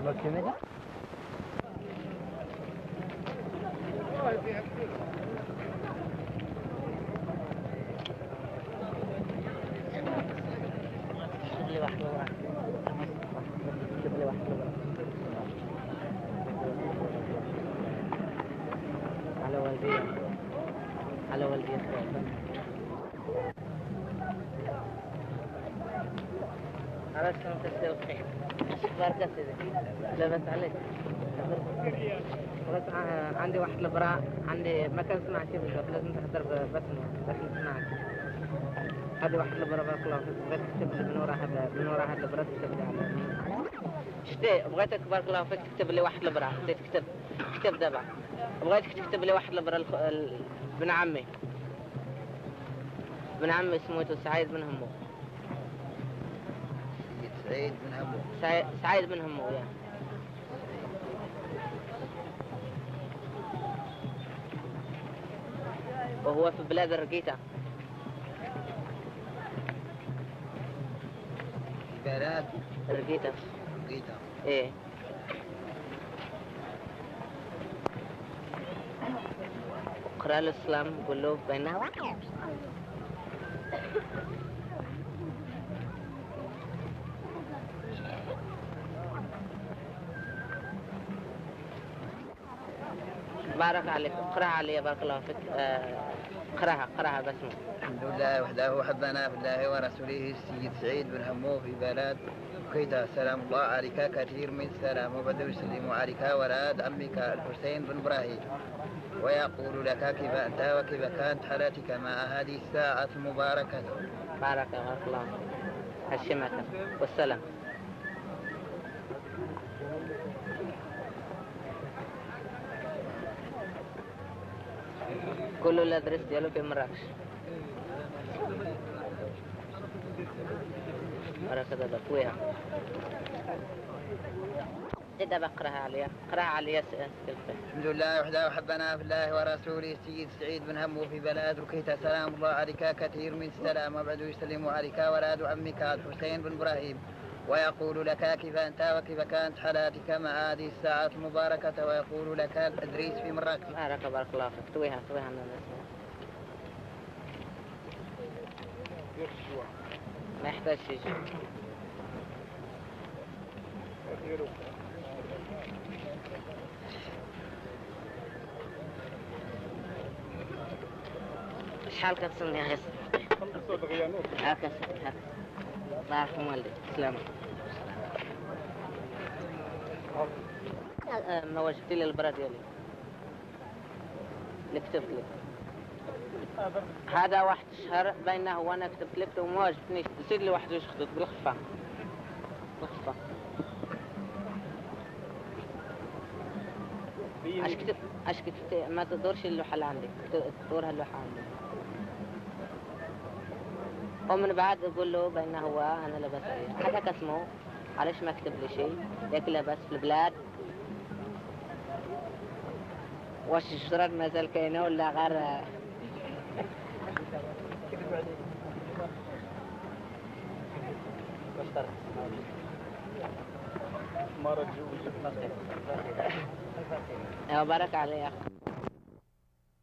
ماكينة اللي واحد ورا اللي واحد ورا على والدي على والدي على شلون تسوي الخير اخبارك يا سيدي لبس عليك بس عندي واحد البراء عندي ما كان سمع شيء بالضبط لازم تحضر بسمه لكن سمعت هذه واحد البراء بارك الله فيك بغيت تكتب لي من ورا هذا البراء تكتب لي على شتي بغيتك بارك الله فيك تكتب لي واحد البراء تكتب دابا بغيتك تكتب لي واحد البراء ابن عمي سميته سعيد بن همو سعيد بن همو يا وهو في بلاد الرقيتة بلاد الرقيتة ايه اقرأ الإسلام قول له بيننا بارك عليك اقرأها علي بارك الله فيك اقرأها باسمه الحمد لله وحده حبنا في الله ورسوله السيد سعيد بن همو في بلاد كيتا سلام الله عليك كثير من السلام وبدأ يسلم عليك ولاد عمك الحسين بن إبراهيم ويقول لك كيف أنت وكيف كانت حالتك مع هذه الساعة المباركة. بارك الله هشمك والسلام. كل الأدرس ديالو في مراكش. بركة دابا دابا اقراها عليا الحمد لله وحده وحبنا في الله ورسوله السيد سعيد بن همو في بلاد ركيت سلام الله عليك كثير من السلام وبعد يسلم عليك ولاد عمك الحسين بن إبراهيم ويقول لك كيف أنت وكيف كانت حالاتك مع هذه الساعة المباركة ويقول لك التدريس في مراكش. بارك الله فيك. تويها ما يحتاج شيء. شحال كتصلني يا حسن؟ هكا الله يرحم والديك. سلام. ما وجدتي لي البرا ديالي اللي كتبت لك هذا واحد الشهر بينه وانا كتبت لك وما وجدتنيش. زيد لي واحد جوج خطوط بالخفه. اش كتبت ما تدورش اللوحه اللي عندك تدورها اللوحه عندك ومن بعد يقول له بأنه هو أنا لبس عليه. هذا كاسمه علاش ما كتب لي شيء ياك لبس في البلاد. واش الجراد مازال كاينه ولا غير مرة تزوج. بارك عليك.